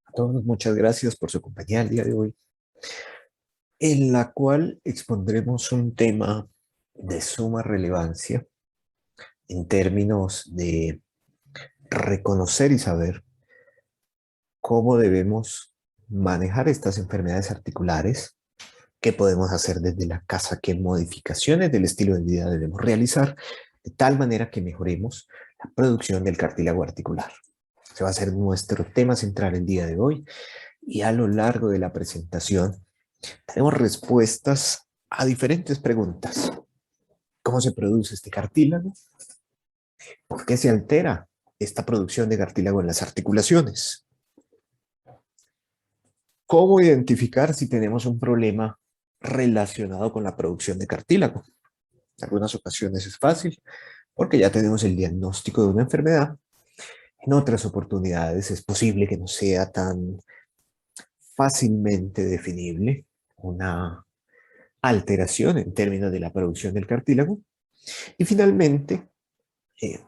A todos, muchas gracias por su compañía el día de hoy, en la cual expondremos un tema de suma relevancia en términos de reconocer y saber cómo debemos manejar estas enfermedades articulares, qué podemos hacer desde la casa, qué modificaciones del estilo de vida debemos realizar, de tal manera que mejoremos la producción del cartílago articular. Ese va a ser nuestro tema central el día de hoy y a lo largo de la presentación tenemos respuestas a diferentes preguntas. ¿Cómo se produce este cartílago? ¿Por qué se altera esta producción de cartílago en las articulaciones? ¿Cómo identificar si tenemos un problema relacionado con la producción de cartílago? En algunas ocasiones es fácil porque ya tenemos el diagnóstico de una enfermedad. En otras oportunidades es posible que no sea tan fácilmente definible una alteración en términos de la producción del cartílago. Y finalmente,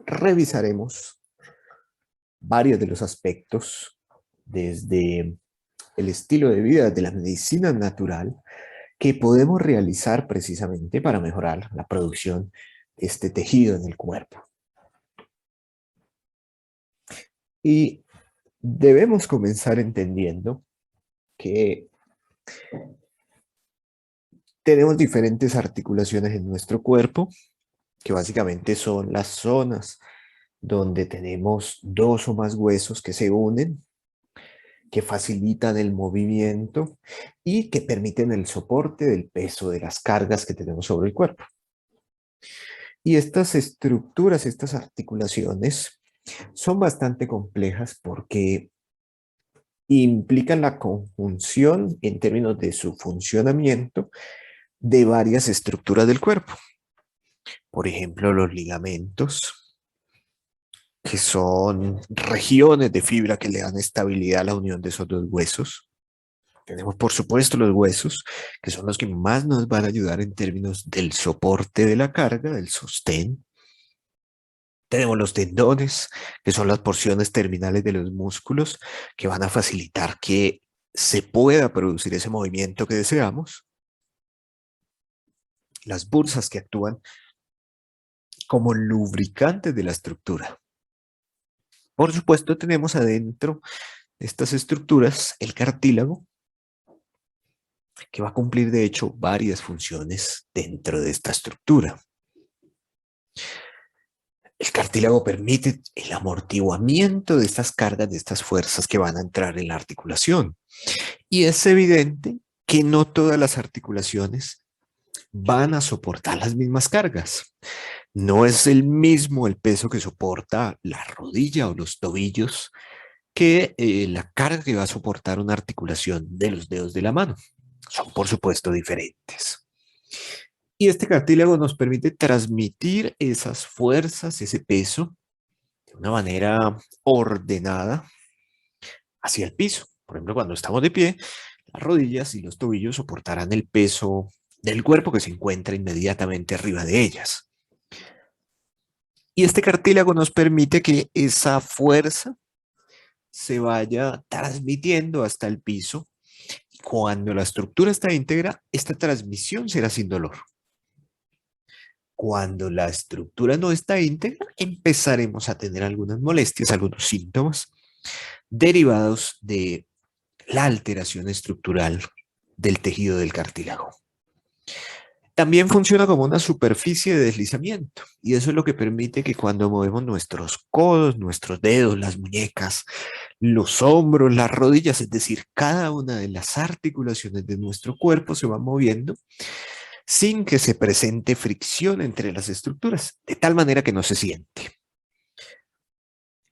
revisaremos varios de los aspectos desde el estilo de vida, de la medicina natural, que podemos realizar precisamente para mejorar la producción de este tejido en el cuerpo. Y debemos comenzar entendiendo que tenemos diferentes articulaciones en nuestro cuerpo, que básicamente son las zonas donde tenemos dos o más huesos que se unen, que facilitan el movimiento y que permiten el soporte del peso de las cargas que tenemos sobre el cuerpo. Y estas estructuras, estas articulaciones, son bastante complejas porque implican la conjunción en términos de su funcionamiento de varias estructuras del cuerpo. Por ejemplo, los ligamentos, que son regiones de fibra que le dan estabilidad a la unión de esos dos huesos. Tenemos, por supuesto, los huesos, que son los que más nos van a ayudar en términos del soporte de la carga, del sostén. Tenemos los tendones, que son las porciones terminales de los músculos, que van a facilitar que se pueda producir ese movimiento que deseamos. Las bursas, que actúan como lubricantes de la estructura. Por supuesto, tenemos adentro de estas estructuras el cartílago, que va a cumplir de hecho varias funciones dentro de esta estructura. El cartílago permite el amortiguamiento de estas cargas, de estas fuerzas que van a entrar en la articulación. Y es evidente que no todas las articulaciones van a soportar las mismas cargas. No es el mismo el peso que soporta la rodilla o los tobillos que la carga que va a soportar una articulación de los dedos de la mano. Son, por supuesto, diferentes. Y este cartílago nos permite transmitir esas fuerzas, ese peso, de una manera ordenada hacia el piso. Por ejemplo, cuando estamos de pie, las rodillas y los tobillos soportarán el peso del cuerpo que se encuentra inmediatamente arriba de ellas. Y este cartílago nos permite que esa fuerza se vaya transmitiendo hasta el piso. Y cuando la estructura está íntegra, esta transmisión será sin dolor. Cuando la estructura no está íntegra, empezaremos a tener algunas molestias, algunos síntomas derivados de la alteración estructural del tejido del cartílago. También funciona como una superficie de deslizamiento y eso es lo que permite que cuando movemos nuestros codos, nuestros dedos, las muñecas, los hombros, las rodillas, es decir, cada una de las articulaciones de nuestro cuerpo se va moviendo sin que se presente fricción entre las estructuras, de tal manera que no se siente.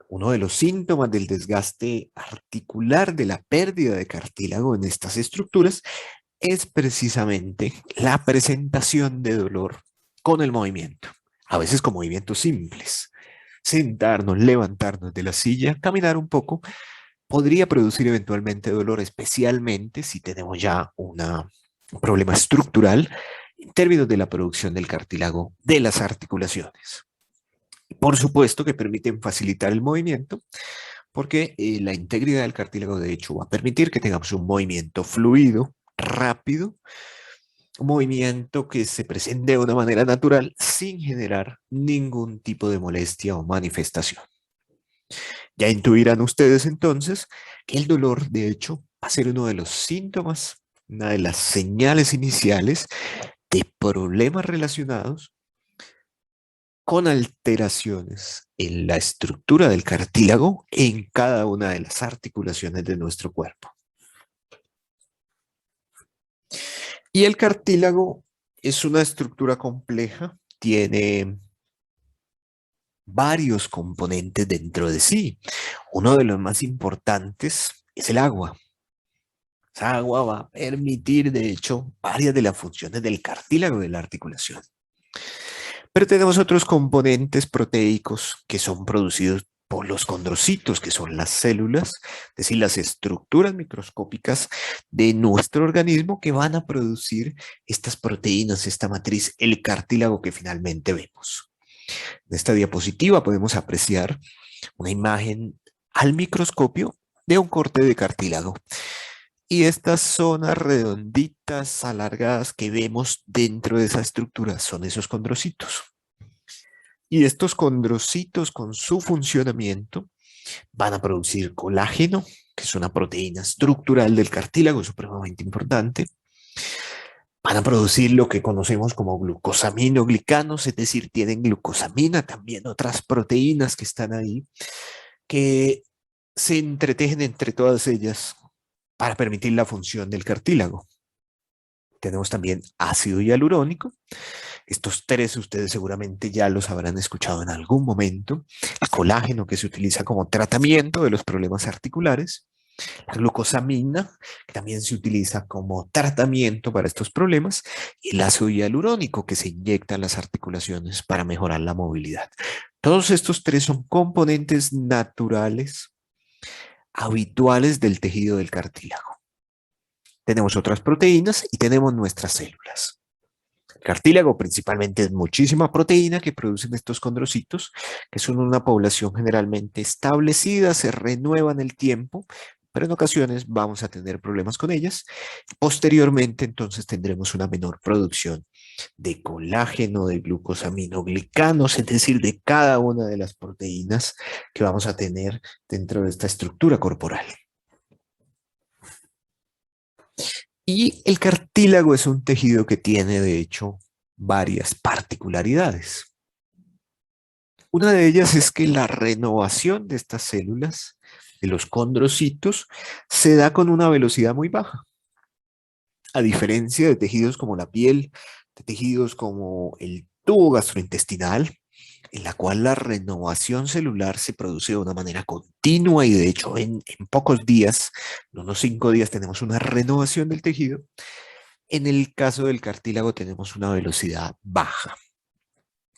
Uno de los síntomas del desgaste articular, de la pérdida de cartílago en estas estructuras, es precisamente la presentación de dolor con el movimiento, a veces con movimientos simples. Sentarnos, levantarnos de la silla, caminar un poco, podría producir eventualmente dolor, especialmente si tenemos ya un problema estructural en términos de la producción del cartílago de las articulaciones. Por supuesto que permiten facilitar el movimiento, porque la integridad del cartílago de hecho va a permitir que tengamos un movimiento fluido, rápido, un movimiento que se presente de una manera natural sin generar ningún tipo de molestia o manifestación. Ya intuirán ustedes entonces que el dolor, de hecho, va a ser uno de los síntomas, una de las señales iniciales de problemas relacionados con alteraciones en la estructura del cartílago en cada una de las articulaciones de nuestro cuerpo. Y el cartílago es una estructura compleja, tiene varios componentes dentro de sí. Uno de los más importantes es el agua. Esa agua va a permitir, de hecho, varias de las funciones del cartílago de la articulación. Pero tenemos otros componentes proteicos que son producidos por los condrocitos, que son las células, es decir, las estructuras microscópicas de nuestro organismo que van a producir estas proteínas, esta matriz, el cartílago que finalmente vemos. En esta diapositiva podemos apreciar una imagen al microscopio de un corte de cartílago. Y estas zonas redonditas, alargadas que vemos dentro de esa estructura son esos condrocitos. Y estos condrocitos con su funcionamiento van a producir colágeno, que es una proteína estructural del cartílago supremamente importante. Van a producir lo que conocemos como glucosaminoglicanos, es decir, tienen glucosamina, también otras proteínas que están ahí, que se entretejen entre todas ellas para permitir la función del cartílago. Tenemos también ácido hialurónico. Estos tres ustedes seguramente ya los habrán escuchado en algún momento. El colágeno que se utiliza como tratamiento de los problemas articulares. La glucosamina, que también se utiliza como tratamiento para estos problemas. Y el ácido hialurónico que se inyecta en las articulaciones para mejorar la movilidad. Todos estos tres son componentes naturales, habituales del tejido del cartílago. Tenemos otras proteínas y tenemos nuestras células. El cartílago principalmente es muchísima proteína que producen estos condrocitos, que son una población generalmente establecida, se renueva en el tiempo, pero en ocasiones vamos a tener problemas con ellas. Posteriormente, entonces, tendremos una menor producción de colágeno, de glucosaminoglicanos, es decir, de cada una de las proteínas que vamos a tener dentro de esta estructura corporal. Y el cartílago es un tejido que tiene, de hecho, varias particularidades. Una de ellas es que la renovación de estas células, de los condrocitos, se da con una velocidad muy baja. A diferencia de tejidos como la piel, de tejidos como el tubo gastrointestinal, en la cual la renovación celular se produce de una manera continua y de hecho en pocos días, en unos 5 días, tenemos una renovación del tejido. En el caso del cartílago tenemos una velocidad baja.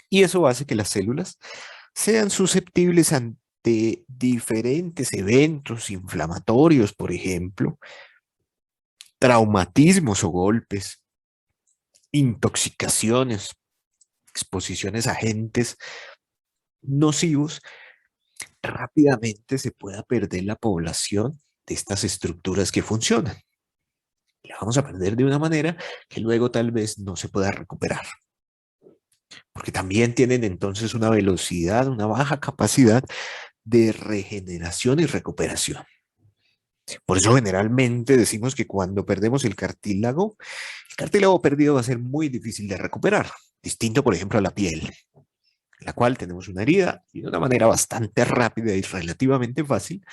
Y eso hace que las células sean susceptibles ante diferentes eventos inflamatorios, por ejemplo, traumatismos o golpes, intoxicaciones, exposiciones a agentes nocivos, rápidamente se pueda perder la población de estas estructuras que funcionan. La vamos a perder de una manera que luego tal vez no se pueda recuperar. Porque también tienen entonces una velocidad, una baja capacidad de regeneración y recuperación. Por eso generalmente decimos que cuando perdemos el cartílago perdido va a ser muy difícil de recuperar. Distinto, por ejemplo, a la piel, en la cual tenemos una herida y de una manera bastante rápida y relativamente fácil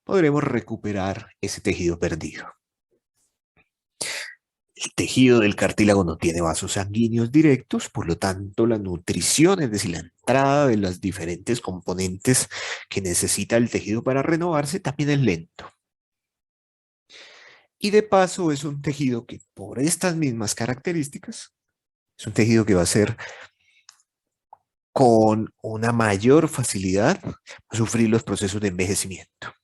podremos recuperar ese tejido perdido. El tejido del cartílago no tiene vasos sanguíneos directos, por lo tanto la nutrición, es decir, la entrada de las diferentes componentes que necesita el tejido para renovarse, también es lento. Y de paso es un tejido que por estas mismas características, es un tejido que va a ser con una mayor facilidad a sufrir los procesos de envejecimiento.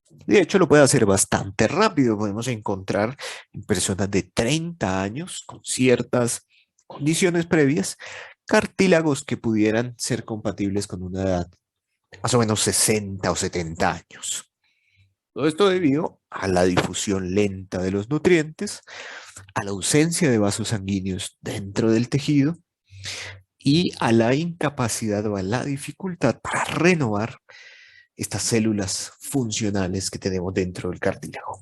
De hecho, lo puede hacer bastante rápido. Podemos encontrar en personas de 30 años con ciertas condiciones previas, cartílagos que pudieran ser compatibles con una edad más o menos 60 o 70 años. Todo esto debido a la difusión lenta de los nutrientes, a la ausencia de vasos sanguíneos dentro del tejido y a la incapacidad o a la dificultad para renovar estas células funcionales que tenemos dentro del cartílago.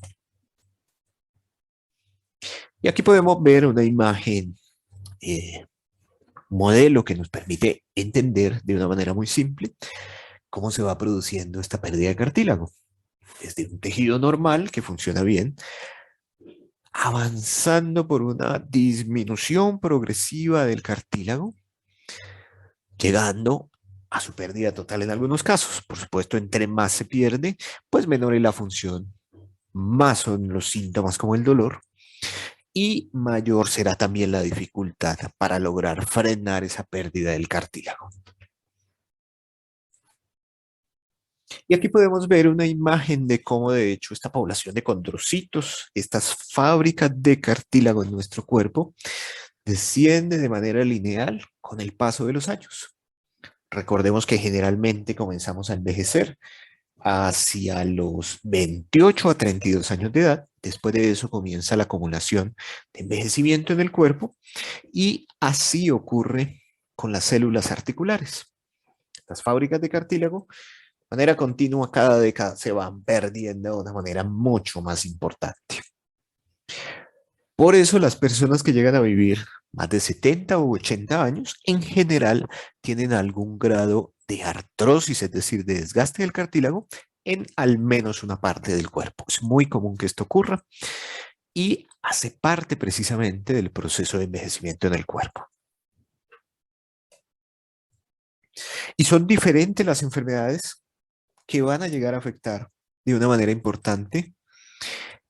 Y aquí podemos ver una imagen modelo que nos permite entender de una manera muy simple cómo se va produciendo esta pérdida de cartílago. Desde un tejido normal que funciona bien, avanzando por una disminución progresiva del cartílago, llegando a su pérdida total en algunos casos. Por supuesto, entre más se pierde, pues menor es la función, más son los síntomas como el dolor y mayor será también la dificultad para lograr frenar esa pérdida del cartílago. Y aquí podemos ver una imagen de cómo de hecho esta población de condrocitos, estas fábricas de cartílago en nuestro cuerpo, desciende de manera lineal con el paso de los años. Recordemos que generalmente comenzamos a envejecer hacia los 28 a 32 años de edad. Después de eso comienza la acumulación de envejecimiento en el cuerpo y así ocurre con las células articulares. Las fábricas de cartílago, de manera continua, cada década se van perdiendo de una manera mucho más importante. Por eso las personas que llegan a vivir más de 70 u 80 años, en general tienen algún grado de artrosis, es decir, de desgaste del cartílago en al menos una parte del cuerpo. Es muy común que esto ocurra y hace parte precisamente del proceso de envejecimiento en el cuerpo. Y son diferentes las enfermedades que van a llegar a afectar de una manera importante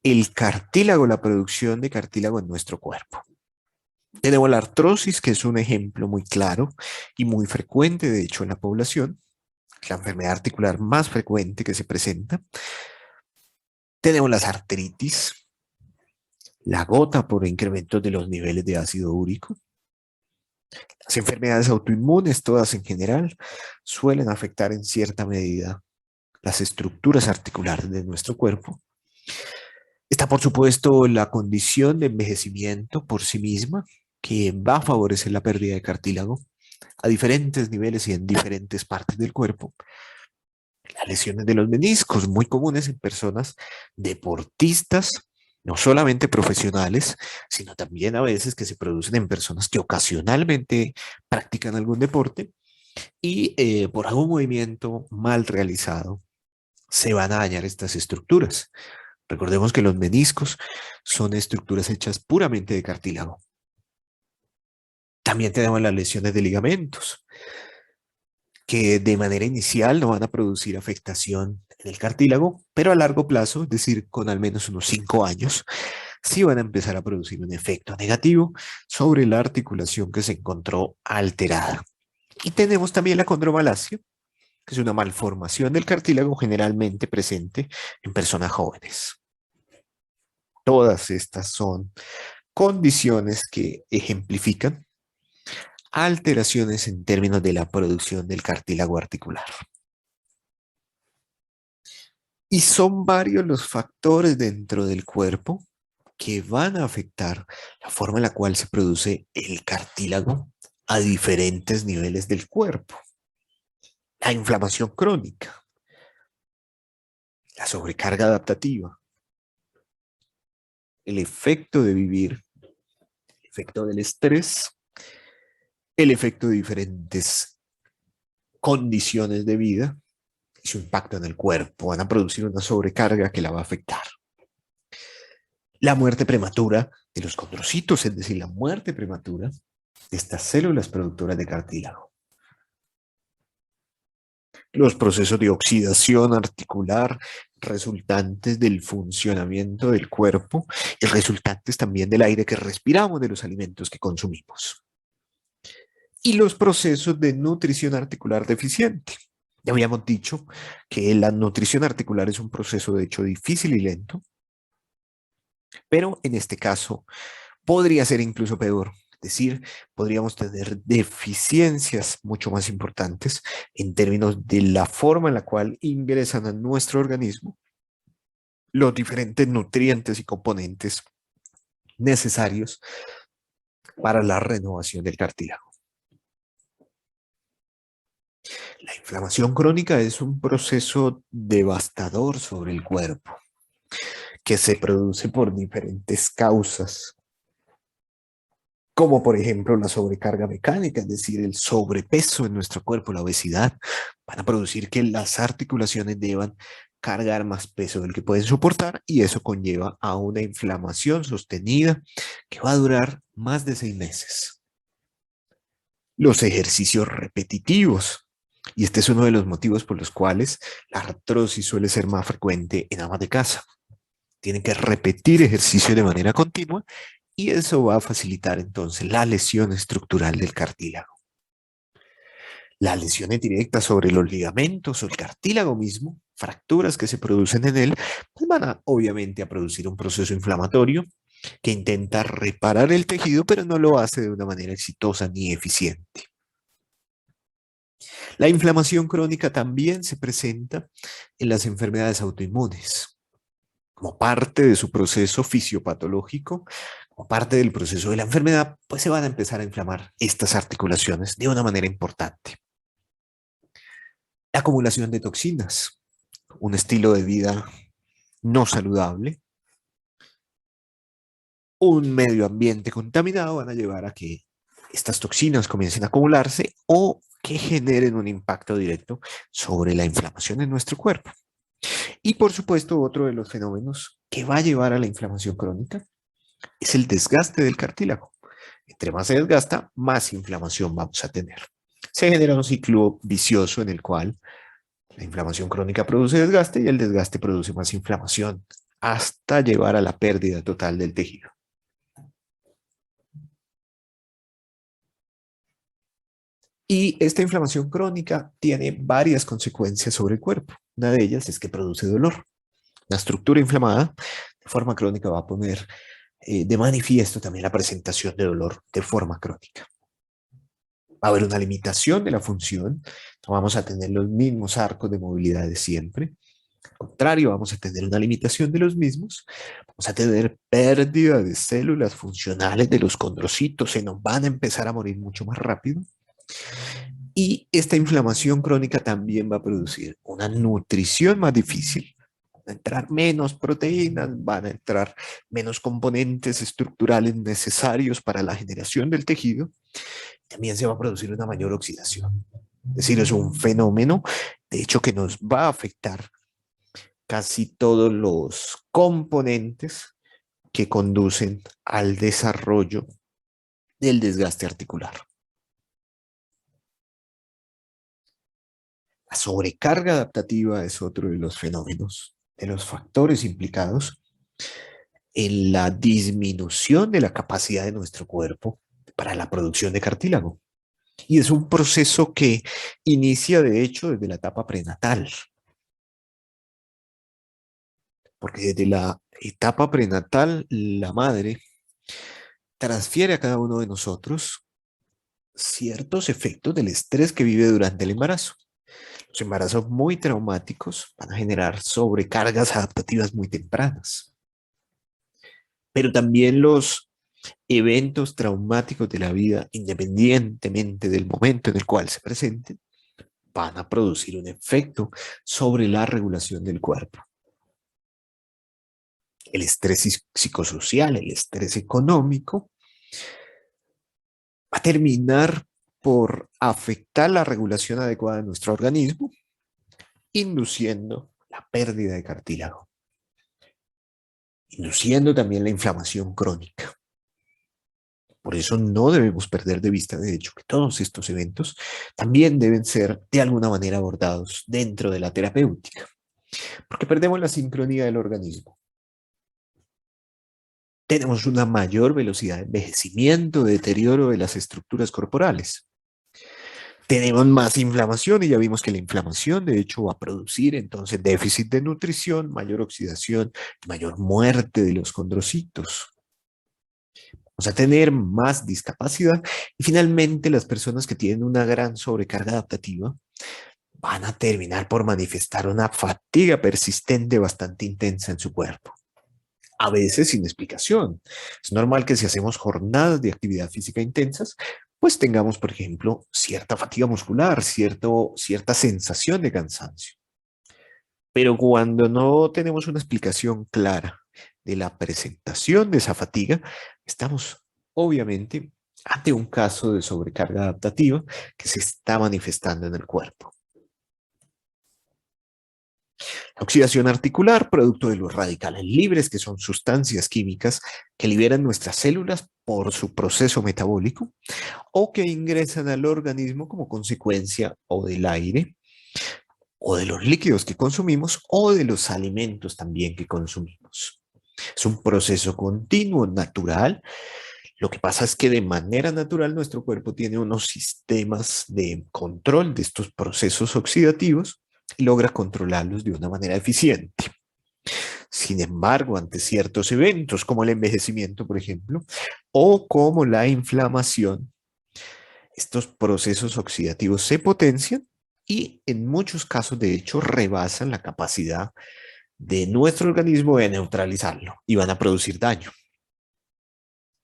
el cartílago, la producción de cartílago en nuestro cuerpo. Tenemos la artrosis, que es un ejemplo muy claro y muy frecuente, de hecho, en la población, la enfermedad articular más frecuente que se presenta. Tenemos las artritis, la gota por incrementos de los niveles de ácido úrico. Las enfermedades autoinmunes, todas en general, suelen afectar en cierta medida las estructuras articulares de nuestro cuerpo. Está, por supuesto, la condición de envejecimiento por sí misma, que va a favorecer la pérdida de cartílago a diferentes niveles y en diferentes partes del cuerpo. Las lesiones de los meniscos, muy comunes en personas deportistas, no solamente profesionales, sino también a veces que se producen en personas que ocasionalmente practican algún deporte y por algún movimiento mal realizado se van a dañar estas estructuras. Recordemos que los meniscos son estructuras hechas puramente de cartílago. También tenemos las lesiones de ligamentos, que de manera inicial no van a producir afectación en el cartílago, pero a largo plazo, es decir, con al menos unos 5 años, sí van a empezar a producir un efecto negativo sobre la articulación que se encontró alterada. Y tenemos también la condromalacia, que es una malformación del cartílago generalmente presente en personas jóvenes. Todas estas son condiciones que ejemplifican alteraciones en términos de la producción del cartílago articular. Y son varios los factores dentro del cuerpo que van a afectar la forma en la cual se produce el cartílago a diferentes niveles del cuerpo. La inflamación crónica, la sobrecarga adaptativa, el efecto de vivir, el efecto del estrés, el efecto de diferentes condiciones de vida y su impacto en el cuerpo van a producir una sobrecarga que la va a afectar. La muerte prematura de los condrocitos, es decir, la muerte prematura de estas células productoras de cartílago. Los procesos de oxidación articular resultantes del funcionamiento del cuerpo y resultantes también del aire que respiramos, de los alimentos que consumimos. Y los procesos de nutrición articular deficiente. Ya habíamos dicho que la nutrición articular es un proceso de hecho difícil y lento, pero en este caso podría ser incluso peor. Es decir, podríamos tener deficiencias mucho más importantes en términos de la forma en la cual ingresan a nuestro organismo los diferentes nutrientes y componentes necesarios para la renovación del cartílago. La inflamación crónica es un proceso devastador sobre el cuerpo que se produce por diferentes causas, como por ejemplo la sobrecarga mecánica, es decir, el sobrepeso en nuestro cuerpo, la obesidad, van a producir que las articulaciones deban cargar más peso del que pueden soportar y eso conlleva a una inflamación sostenida que va a durar más de 6 meses. Los ejercicios repetitivos, y este es uno de los motivos por los cuales la artrosis suele ser más frecuente en amas de casa. Tienen que repetir ejercicio de manera continua y eso va a facilitar entonces la lesión estructural del cartílago. Las lesiones directas sobre los ligamentos o el cartílago mismo, fracturas que se producen en él, pues van a obviamente a producir un proceso inflamatorio que intenta reparar el tejido, pero no lo hace de una manera exitosa ni eficiente. La inflamación crónica también se presenta en las enfermedades autoinmunes. Como parte de su proceso fisiopatológico, como parte del proceso de la enfermedad, pues se van a empezar a inflamar estas articulaciones de una manera importante. La acumulación de toxinas, un estilo de vida no saludable, un medio ambiente contaminado van a llevar a que estas toxinas comiencen a acumularse o que generen un impacto directo sobre la inflamación en nuestro cuerpo. Y por supuesto, otro de los fenómenos que va a llevar a la inflamación crónica es el desgaste del cartílago. Entre más se desgasta, más inflamación vamos a tener. Se genera un ciclo vicioso en el cual la inflamación crónica produce desgaste y el desgaste produce más inflamación hasta llevar a la pérdida total del tejido. Y esta inflamación crónica tiene varias consecuencias sobre el cuerpo. Una de ellas es que produce dolor. La estructura inflamada de forma crónica va a poner de manifiesto también la presentación de dolor de forma crónica. Va a haber una limitación de la función, no vamos a tener los mismos arcos de movilidad de siempre. Al contrario, vamos a tener una limitación de los mismos, vamos a tener pérdida de células funcionales de los condrocitos, se nos van a empezar a morir mucho más rápido. Y esta inflamación crónica también va a producir una nutrición más difícil. Van a entrar menos proteínas, van a entrar menos componentes estructurales necesarios para la generación del tejido. También se va a producir una mayor oxidación. Es decir, es un fenómeno, de hecho, que nos va a afectar casi todos los componentes que conducen al desarrollo del desgaste articular. La sobrecarga adaptativa es otro de los fenómenos, de los factores implicados en la disminución de la capacidad de nuestro cuerpo para la producción de cartílago. Y es un proceso que inicia, de hecho, desde la etapa prenatal. Porque desde la etapa prenatal, la madre transfiere a cada uno de nosotros ciertos efectos del estrés que vive durante el embarazo. Los embarazos muy traumáticos van a generar sobrecargas adaptativas muy tempranas. Pero también los eventos traumáticos de la vida, independientemente del momento en el cual se presenten, van a producir un efecto sobre la regulación del cuerpo. El estrés psicosocial, el estrés económico, va a terminar por afectar la regulación adecuada de nuestro organismo, induciendo la pérdida de cartílago, induciendo también la inflamación crónica. Por eso no debemos perder de vista, de hecho, que todos estos eventos también deben ser de alguna manera abordados dentro de la terapéutica, porque perdemos la sincronía del organismo. Tenemos una mayor velocidad de envejecimiento, de deterioro de las estructuras corporales. Tenemos más inflamación y ya vimos que la inflamación de hecho va a producir entonces déficit de nutrición, mayor oxidación, mayor muerte de los condrocitos. Vamos a tener más discapacidad y finalmente las personas que tienen una gran sobrecarga adaptativa van a terminar por manifestar una fatiga persistente bastante intensa en su cuerpo, a veces sin explicación. Es normal que si hacemos jornadas de actividad física intensas, pues tengamos, por ejemplo, cierta fatiga muscular, cierta sensación de cansancio. Pero cuando no tenemos una explicación clara de la presentación de esa fatiga, estamos obviamente ante un caso de sobrecarga adaptativa que se está manifestando en el cuerpo. La oxidación articular, producto de los radicales libres, que son sustancias químicas que liberan nuestras células por su proceso metabólico o que ingresan al organismo como consecuencia o del aire o de los líquidos que consumimos o de los alimentos también que consumimos. Es un proceso continuo, natural. Lo que pasa es que de manera natural nuestro cuerpo tiene unos sistemas de control de estos procesos oxidativos y logra controlarlos de una manera eficiente. Sin embargo, ante ciertos eventos como el envejecimiento, por ejemplo, o como la inflamación, estos procesos oxidativos se potencian y en muchos casos, de hecho, rebasan la capacidad de nuestro organismo de neutralizarlo y van a producir daño.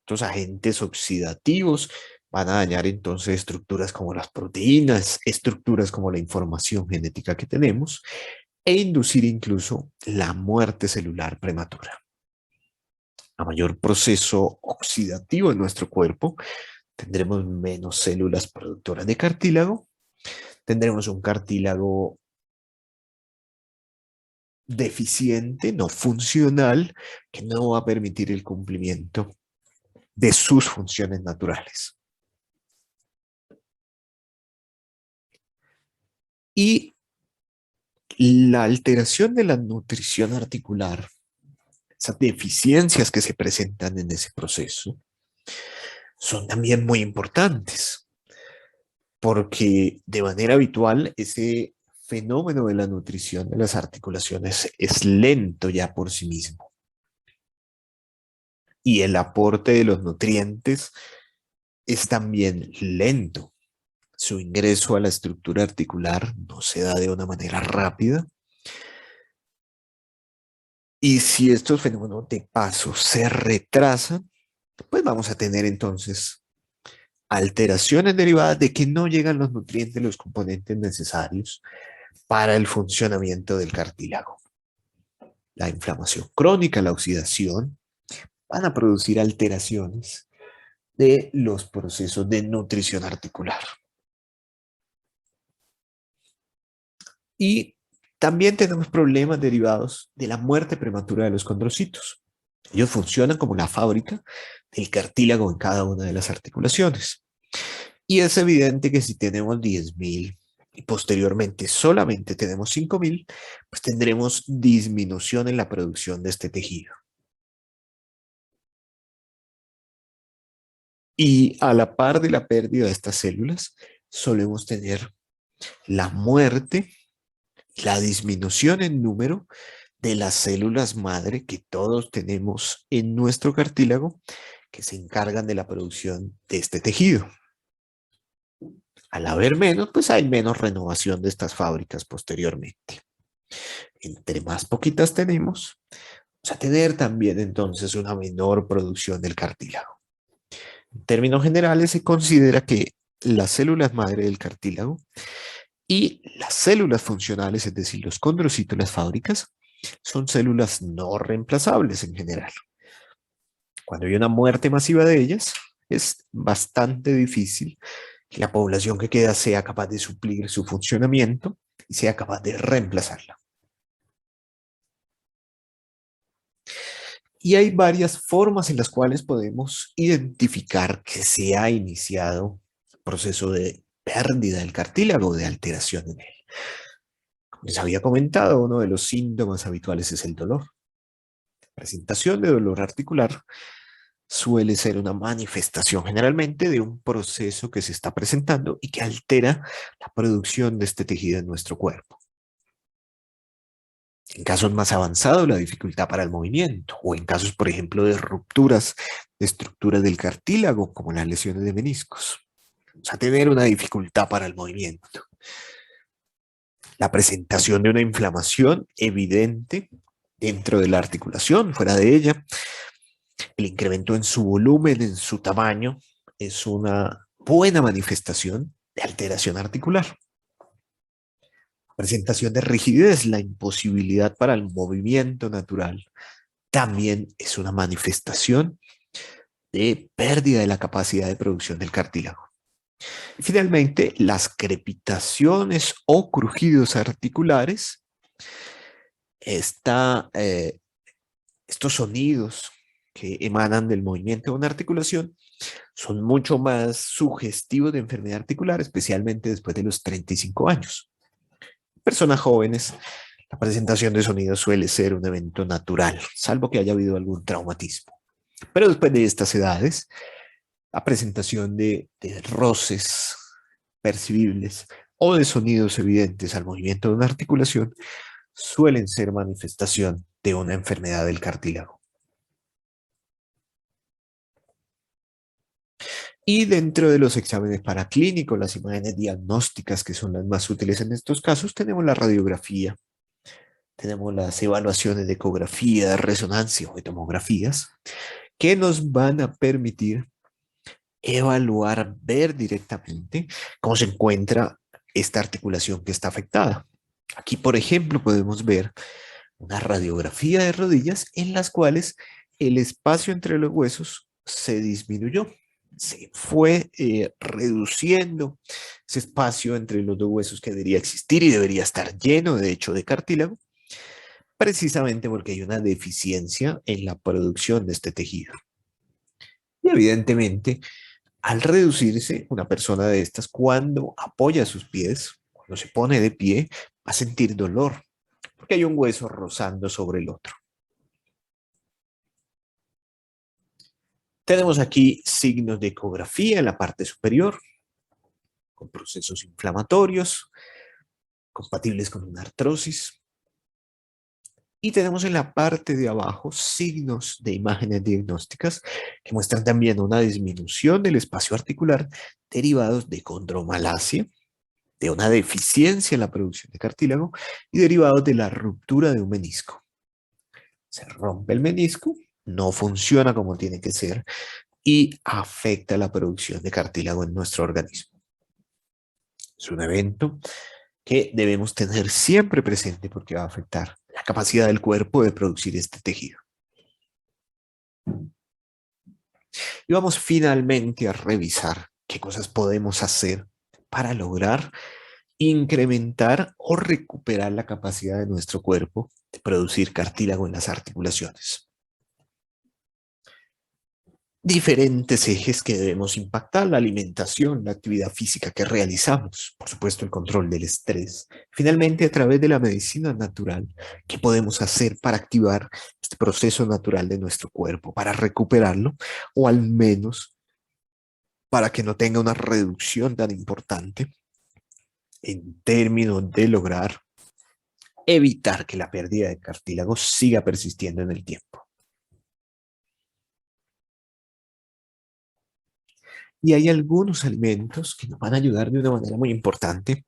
Estos agentes oxidativos van a dañar entonces estructuras como las proteínas, estructuras como la información genética que tenemos e inducir incluso la muerte celular prematura. A mayor proceso oxidativo en nuestro cuerpo, tendremos menos células productoras de cartílago, tendremos un cartílago deficiente, no funcional, que no va a permitir el cumplimiento de sus funciones naturales. Y la alteración de la nutrición articular, esas deficiencias que se presentan en ese proceso, son también muy importantes, porque de manera habitual ese fenómeno de la nutrición de las articulaciones es lento ya por sí mismo. Y el aporte de los nutrientes es también lento. Su ingreso a la estructura articular no se da de una manera rápida. Y si estos fenómenos de paso se retrasan, pues vamos a tener entonces alteraciones derivadas de que no llegan los nutrientes, los componentes necesarios para el funcionamiento del cartílago. La inflamación crónica, la oxidación, van a producir alteraciones de los procesos de nutrición articular. Y también tenemos problemas derivados de la muerte prematura de los condrocitos. Ellos funcionan como la fábrica del cartílago en cada una de las articulaciones. Y es evidente que si tenemos 10.000 y posteriormente solamente tenemos 5.000, pues tendremos disminución en la producción de este tejido. Y a la par de la pérdida de estas células, solemos tener la muerte, la disminución en número de las células madre que todos tenemos en nuestro cartílago, que se encargan de la producción de este tejido. Al haber menos, pues hay menos renovación de estas fábricas posteriormente. Entre más poquitas tenemos, vamos a tener también entonces una menor producción del cartílago. En términos generales, se considera que las células madre del cartílago y las células funcionales, es decir, los condrocitos, las fábricas, son células no reemplazables en general. Cuando hay una muerte masiva de ellas, es bastante difícil que la población que queda sea capaz de suplir su funcionamiento y sea capaz de reemplazarla. Y hay varias formas en las cuales podemos identificar que se ha iniciado el proceso de pérdida del cartílago, de alteración en él. Como les había comentado, uno de los síntomas habituales es el dolor. La presentación de dolor articular suele ser una manifestación generalmente de un proceso que se está presentando y que altera la producción de este tejido en nuestro cuerpo. En casos más avanzados, la dificultad para el movimiento, o en casos, por ejemplo, de rupturas de estructuras del cartílago, como las lesiones de meniscos. O sea, tener una dificultad para el movimiento. La presentación de una inflamación evidente dentro de la articulación, fuera de ella, el incremento en su volumen, en su tamaño, es una buena manifestación de alteración articular. Presentación de rigidez, la imposibilidad para el movimiento natural, también es una manifestación de pérdida de la capacidad de producción del cartílago. Y finalmente, las crepitaciones o crujidos articulares, esta, estos sonidos que emanan del movimiento de una articulación son mucho más sugestivos de enfermedad articular, especialmente después de los 35 años. Personas jóvenes, la presentación de sonidos suele ser un evento natural, salvo que haya habido algún traumatismo. Pero después de estas edades, la presentación de roces percibibles o de sonidos evidentes al movimiento de una articulación suelen ser manifestación de una enfermedad del cartílago. Y dentro de los exámenes paraclínicos, las imágenes diagnósticas, que son las más útiles en estos casos, tenemos la radiografía, tenemos las evaluaciones de ecografía, de resonancia o de tomografías, que nos van a permitir evaluar, ver directamente cómo se encuentra esta articulación que está afectada. Aquí, por ejemplo, podemos ver una radiografía de rodillas en las cuales el espacio entre los huesos se disminuyó. Se fue reduciendo ese espacio entre los dos huesos que debería existir y debería estar lleno, de hecho, de cartílago, precisamente porque hay una deficiencia en la producción de este tejido. Y evidentemente, al reducirse, una persona de estas, cuando apoya sus pies, cuando se pone de pie, va a sentir dolor, porque hay un hueso rozando sobre el otro. Tenemos aquí signos de ecografía en la parte superior, con procesos inflamatorios, compatibles con una artrosis. Y tenemos en la parte de abajo signos de imágenes diagnósticas que muestran también una disminución del espacio articular derivados de condromalacia, de una deficiencia en la producción de cartílago y derivados de la ruptura de un menisco. Se rompe el menisco, no funciona como tiene que ser y afecta la producción de cartílago en nuestro organismo. Es un evento que debemos tener siempre presente porque va a afectar la capacidad del cuerpo de producir este tejido. Y vamos finalmente a revisar qué cosas podemos hacer para lograr incrementar o recuperar la capacidad de nuestro cuerpo de producir cartílago en las articulaciones. Diferentes ejes que debemos impactar: la alimentación, la actividad física que realizamos, por supuesto el control del estrés. Finalmente, a través de la medicina natural, ¿qué podemos hacer para activar este proceso natural de nuestro cuerpo, para recuperarlo o al menos para que no tenga una reducción tan importante en términos de lograr evitar que la pérdida de cartílago siga persistiendo en el tiempo? Y hay algunos alimentos que nos van a ayudar de una manera muy importante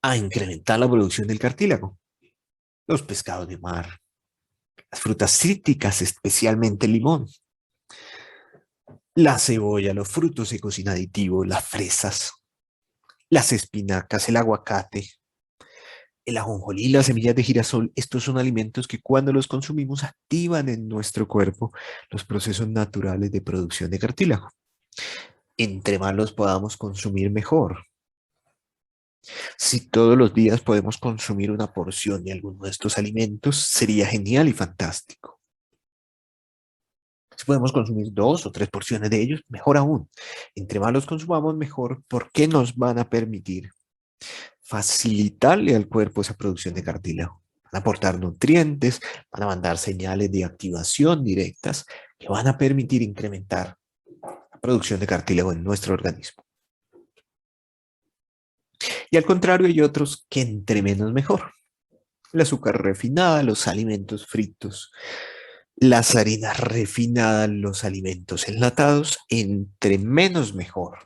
a incrementar la producción del cartílago. Los pescados de mar, las frutas cítricas, especialmente el limón, la cebolla, los frutos secos sin aditivos, las fresas, las espinacas, el aguacate, el ajonjolí, las semillas de girasol. Estos son alimentos que cuando los consumimos activan en nuestro cuerpo los procesos naturales de producción de cartílago. Entre más los podamos consumir, mejor. Si todos los días podemos consumir una porción de alguno de estos alimentos, sería genial y fantástico. Si podemos consumir 2 o 3 porciones de ellos, mejor aún. Entre más los consumamos, mejor, porque nos van a permitir facilitarle al cuerpo esa producción de cartílago. Van a aportar nutrientes, van a mandar señales de activación directas que van a permitir incrementar la producción de cartílago en nuestro organismo. Y al contrario, hay otros que entre menos mejor. El azúcar refinada, los alimentos fritos, las harinas refinadas, los alimentos enlatados, entre menos mejor,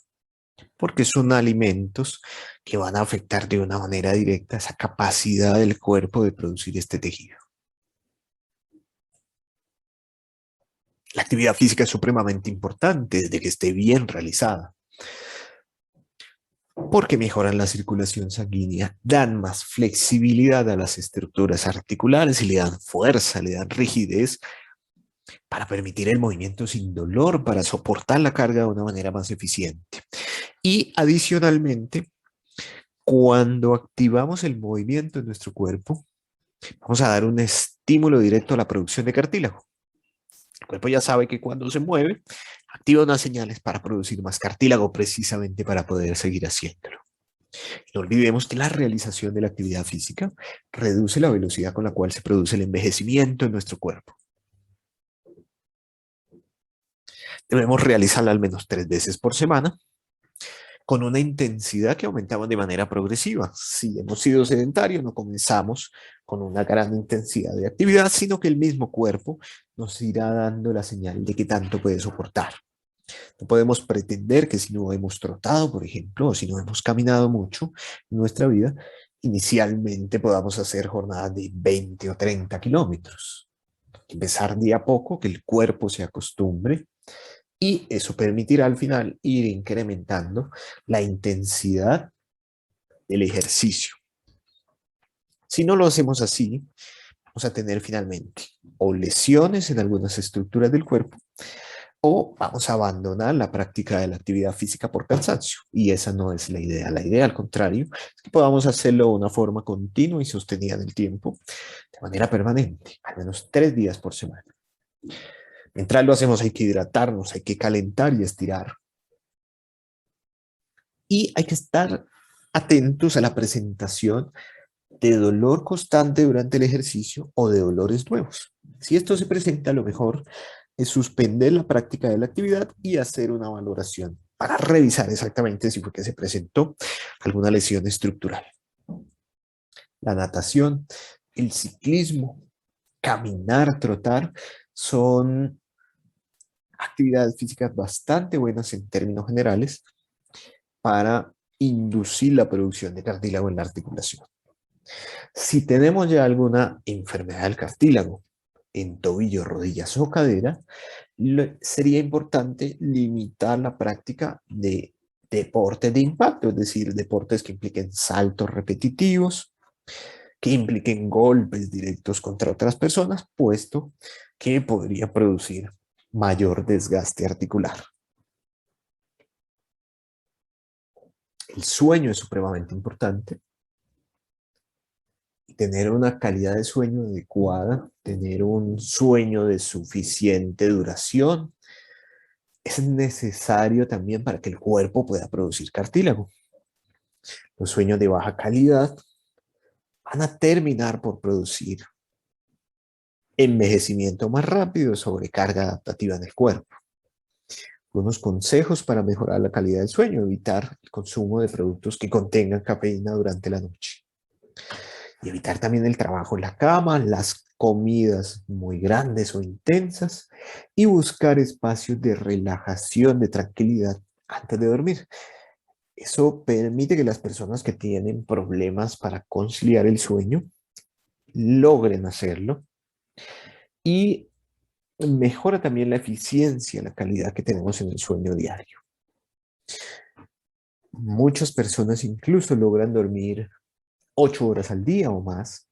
porque son alimentos que van a afectar de una manera directa esa capacidad del cuerpo de producir este tejido. La actividad física es supremamente importante desde que esté bien realizada, porque mejoran la circulación sanguínea, dan más flexibilidad a las estructuras articulares y le dan fuerza, le dan rigidez para permitir el movimiento sin dolor, para soportar la carga de una manera más eficiente. Y adicionalmente, cuando activamos el movimiento en nuestro cuerpo, vamos a dar un estímulo directo a la producción de cartílago. El cuerpo ya sabe que cuando se mueve, activa unas señales para producir más cartílago precisamente para poder seguir haciéndolo. No olvidemos que la realización de la actividad física reduce la velocidad con la cual se produce el envejecimiento en nuestro cuerpo. Debemos realizarla al menos 3 veces por semana, con una intensidad que aumentaba de manera progresiva. Si hemos sido sedentarios, no comenzamos con una gran intensidad de actividad, sino que el mismo cuerpo nos irá dando la señal de qué tanto puede soportar. No podemos pretender que si no hemos trotado, por ejemplo, o si no hemos caminado mucho en nuestra vida, inicialmente podamos hacer jornadas de 20 o 30 kilómetros. Empezar día a poco, que el cuerpo se acostumbre y eso permitirá al final ir incrementando la intensidad del ejercicio. Si no lo hacemos así, vamos a tener finalmente o lesiones en algunas estructuras del cuerpo o vamos a abandonar la práctica de la actividad física por cansancio. Y esa no es la idea. La idea, al contrario, es que podamos hacerlo de una forma continua y sostenida en el tiempo, de manera permanente, al menos 3 días por semana. Mientras lo hacemos hay que hidratarnos, hay que calentar y estirar. Y hay que estar atentos a la presentación de dolor constante durante el ejercicio o de dolores nuevos. Si esto se presenta, lo mejor es suspender la práctica de la actividad y hacer una valoración para revisar exactamente si fue que se presentó alguna lesión estructural. La natación, el ciclismo, caminar, trotar, son actividades físicas bastante buenas en términos generales para inducir la producción de cartílago en la articulación. Si tenemos ya alguna enfermedad del cartílago en tobillo, rodillas o cadera, sería importante limitar la práctica de deportes de impacto, es decir, deportes que impliquen saltos repetitivos, que impliquen golpes directos contra otras personas, puesto que podría producir mayor desgaste articular. El sueño es supremamente importante. Tener una calidad de sueño adecuada, tener un sueño de suficiente duración, es necesario también para que el cuerpo pueda producir cartílago. Los sueños de baja calidad van a terminar por producir envejecimiento más rápido, sobrecarga adaptativa en el cuerpo. Unos consejos para mejorar la calidad del sueño: evitar el consumo de productos que contengan cafeína durante la noche. Y evitar también el trabajo en la cama, las comidas muy grandes o intensas y buscar espacios de relajación, de tranquilidad antes de dormir. Eso permite que las personas que tienen problemas para conciliar el sueño logren hacerlo y mejora también la eficiencia, la calidad que tenemos en el sueño diario. Muchas personas incluso logran dormir 8 horas al día o más,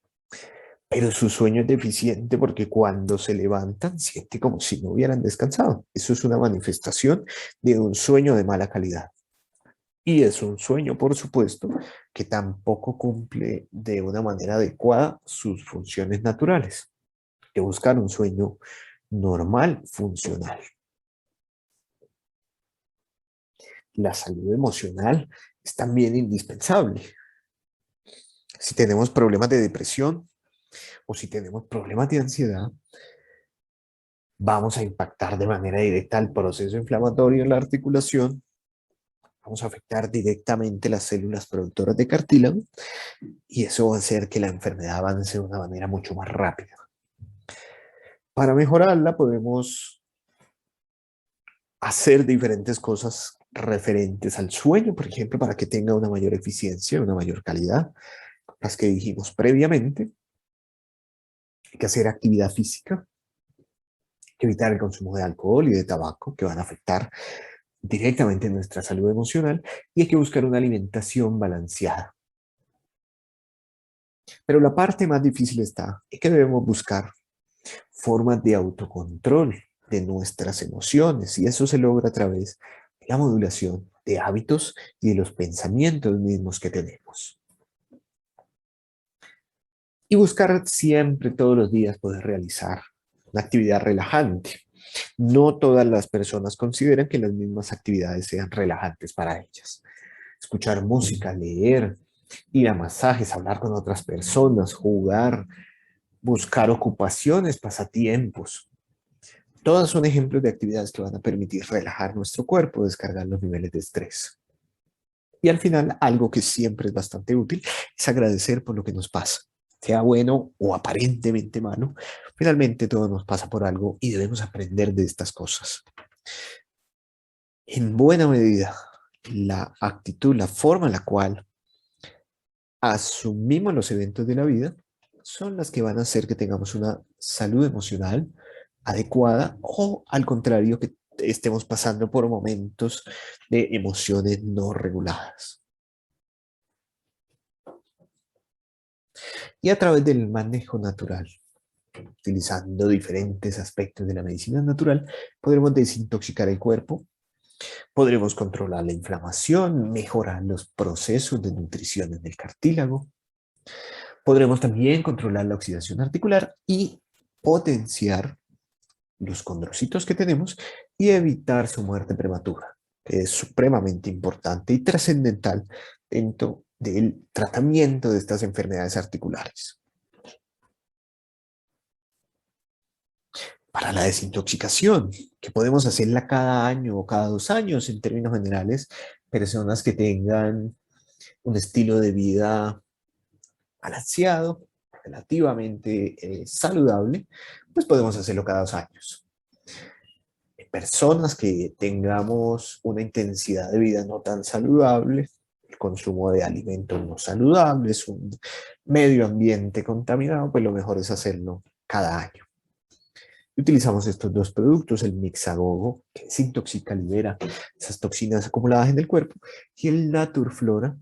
pero su sueño es deficiente porque cuando se levantan siente como si no hubieran descansado. Eso es una manifestación de un sueño de mala calidad. Y es un sueño, por supuesto, que tampoco cumple de una manera adecuada sus funciones naturales. Hay que buscar un sueño normal, funcional. La salud emocional es también indispensable. Si tenemos problemas de depresión o si tenemos problemas de ansiedad, vamos a impactar de manera directa el proceso inflamatorio en la articulación Vamos a afectar directamente las células productoras de cartílago y eso va a hacer que la enfermedad avance de una manera mucho más rápida. Para mejorarla podemos hacer diferentes cosas referentes al sueño, por ejemplo, para que tenga una mayor eficiencia, una mayor calidad, las que dijimos previamente. Hay que hacer actividad física, evitar el consumo de alcohol y de tabaco, que van a afectar directamente nuestra salud emocional, y hay que buscar una alimentación balanceada. Pero la parte más difícil está en que debemos buscar formas de autocontrol de nuestras emociones, y eso se logra a través de la modulación de hábitos y de los pensamientos mismos que tenemos. Y buscar siempre, todos los días, poder realizar una actividad relajante. No todas las personas consideran que las mismas actividades sean relajantes para ellas. Escuchar música, leer, ir a masajes, hablar con otras personas, jugar, buscar ocupaciones, pasatiempos. Todas son ejemplos de actividades que van a permitir relajar nuestro cuerpo, descargar los niveles de estrés. Y al final, algo que siempre es bastante útil es agradecer por lo que nos pasa. Sea bueno o aparentemente malo, finalmente todo nos pasa por algo y debemos aprender de estas cosas. En buena medida, la actitud, la forma en la cual asumimos los eventos de la vida son las que van a hacer que tengamos una salud emocional adecuada o al contrario que estemos pasando por momentos de emociones no reguladas. Y a través del manejo natural, utilizando diferentes aspectos de la medicina natural, podremos desintoxicar el cuerpo, podremos controlar la inflamación, mejorar los procesos de nutrición en el cartílago, podremos también controlar la oxidación articular y potenciar los condrocitos que tenemos y evitar su muerte prematura, que es supremamente importante y trascendental dentro del tratamiento de estas enfermedades articulares. Para la desintoxicación, que podemos hacerla cada año o cada 2 años en términos generales, personas que tengan un estilo de vida balanceado, relativamente saludable, pues podemos hacerlo cada 2 años. Personas que tengamos una intensidad de vida no tan saludable, el consumo de alimentos no saludables, un medio ambiente contaminado, pues lo mejor es hacerlo cada año. Utilizamos estos dos productos, el Mixagogo, que desintoxica, libera esas toxinas acumuladas en el cuerpo, y el Naturflora,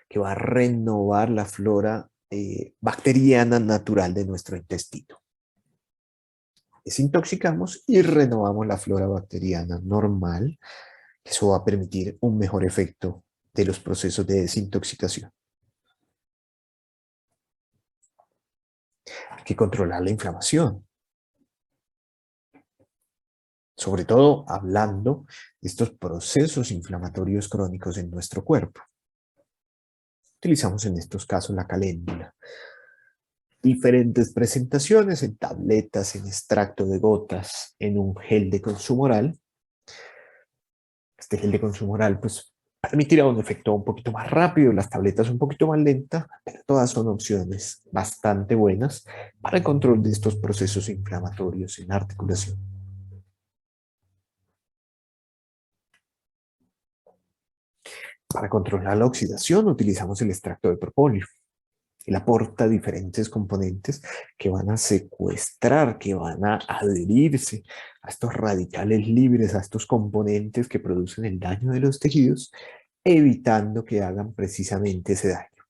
que va a renovar la flora bacteriana natural de nuestro intestino. Desintoxicamos y renovamos la flora bacteriana normal. Eso va a permitir un mejor efecto de los procesos de desintoxicación. Hay que controlar la inflamación, sobre todo hablando de estos procesos inflamatorios crónicos en nuestro cuerpo. Utilizamos en estos casos la caléndula. Diferentes presentaciones en tabletas, en extracto de gotas, en un gel de consumo oral. Este gel de consumo oral pues permitirá un efecto un poquito más rápido, las tabletas un poquito más lentas, pero todas son opciones bastante buenas para el control de estos procesos inflamatorios en la articulación. Para controlar la oxidación utilizamos el extracto de propóleo. Él aporta diferentes componentes que van a secuestrar, que van a adherirse a estos radicales libres, a estos componentes que producen el daño de los tejidos, evitando que hagan precisamente ese daño.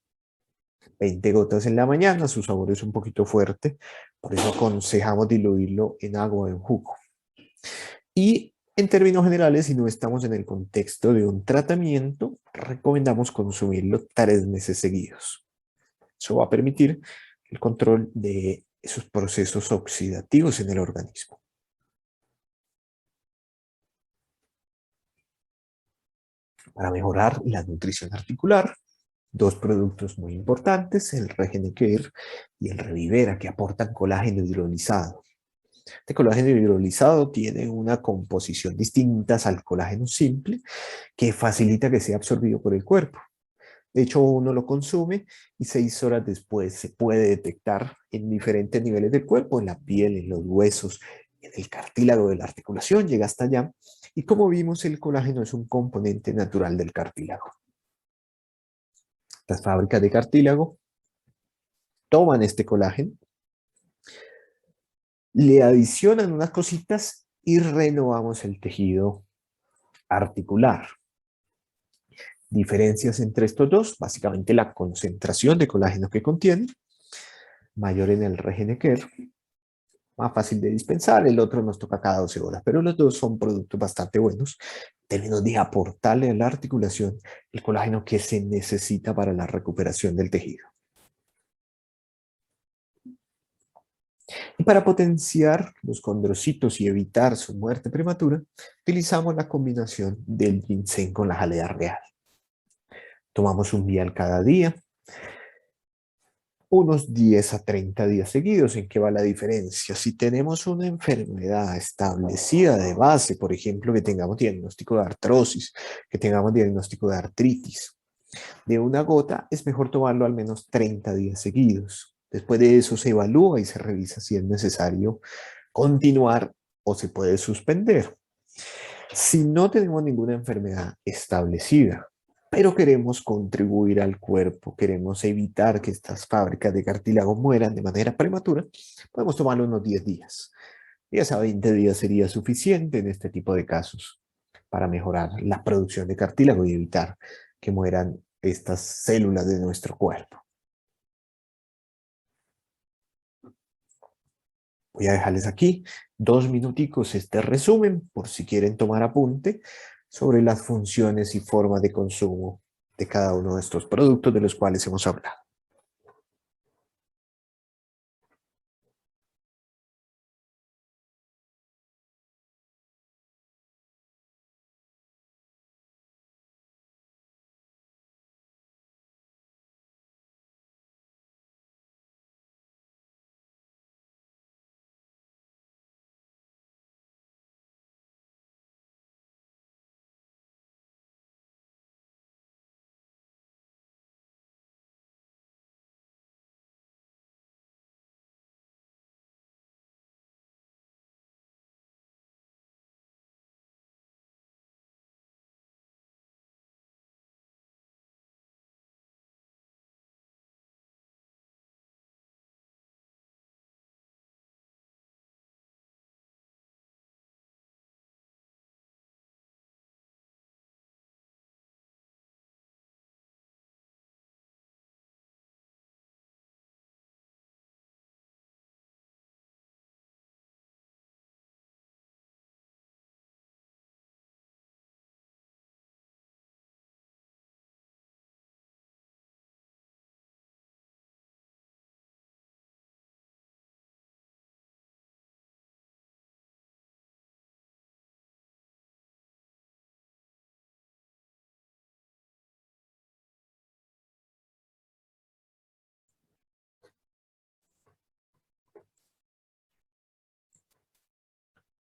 20 gotas en la mañana, su sabor es un poquito fuerte, por eso aconsejamos diluirlo en agua o en jugo. Y en términos generales, si no estamos en el contexto de un tratamiento, recomendamos consumirlo 3 meses seguidos. Eso va a permitir el control de esos procesos oxidativos en el organismo. Para mejorar la nutrición articular, dos productos muy importantes, el Regenicare y el Revivera, que aportan colágeno hidrolizado. Este colágeno hidrolizado tiene una composición distinta al colágeno simple que facilita que sea absorbido por el cuerpo. De hecho, uno lo consume y 6 horas después se puede detectar en diferentes niveles del cuerpo, en la piel, en los huesos, en el cartílago de la articulación, llega hasta allá. Y como vimos, el colágeno es un componente natural del cartílago. Las fábricas de cartílago toman este colágeno, le adicionan unas cositas y renovamos el tejido articular. Diferencias entre estos dos, básicamente la concentración de colágeno que contiene, mayor en el Regenequer, más fácil de dispensar, el otro nos toca cada 12 horas, pero los dos son productos bastante buenos en términos de aportarle a la articulación el colágeno que se necesita para la recuperación del tejido. Y para potenciar los condrocitos y evitar su muerte prematura, utilizamos la combinación del ginseng con la jalea real. Tomamos un vial cada día, unos 10 a 30 días seguidos. ¿En qué va la diferencia? Si tenemos una enfermedad establecida de base, por ejemplo, que tengamos diagnóstico de artrosis, que tengamos diagnóstico de artritis, de una gota es mejor tomarlo al menos 30 días seguidos. Después de eso se evalúa y se revisa si es necesario continuar o se puede suspender. Si no tenemos ninguna enfermedad establecida, pero queremos contribuir al cuerpo, queremos evitar que estas fábricas de cartílago mueran de manera prematura, podemos tomarlo unos 10 días. 10 a 20 días sería suficiente en este tipo de casos para mejorar la producción de cartílago y evitar que mueran estas células de nuestro cuerpo. Voy a dejarles aquí 2 minuticos este resumen por si quieren tomar apunte sobre las funciones y formas de consumo de cada uno de estos productos de los cuales hemos hablado.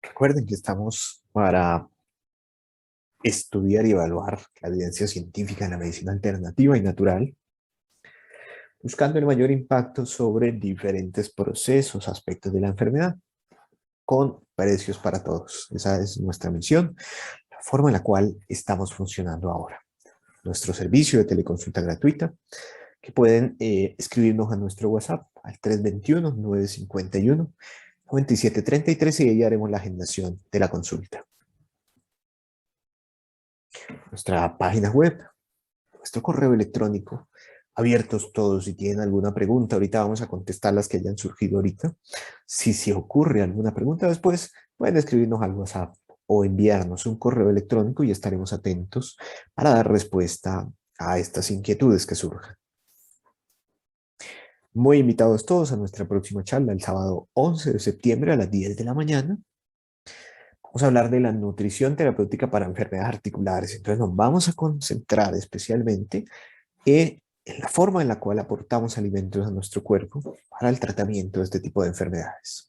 Recuerden que estamos para estudiar y evaluar la evidencia científica en la medicina alternativa y natural, buscando el mayor impacto sobre diferentes procesos, aspectos de la enfermedad, con precios para todos. Esa es nuestra misión, la forma en la cual estamos funcionando ahora. Nuestro servicio de teleconsulta gratuita, que pueden escribirnos a nuestro WhatsApp al 321-951-9733 y ahí haremos la agendación de la consulta. Nuestra página web, nuestro correo electrónico, abiertos todos. Si tienen alguna pregunta, ahorita vamos a contestar las que hayan surgido ahorita. Si se ocurre alguna pregunta después, pueden escribirnos al WhatsApp o enviarnos un correo electrónico y estaremos atentos para dar respuesta a estas inquietudes que surjan. Muy invitados todos a nuestra próxima charla el sábado 11 de septiembre a las 10 de la mañana. Vamos a hablar de la nutrición terapéutica para enfermedades articulares. Entonces nos vamos a concentrar especialmente en la forma en la cual aportamos alimentos a nuestro cuerpo para el tratamiento de este tipo de enfermedades.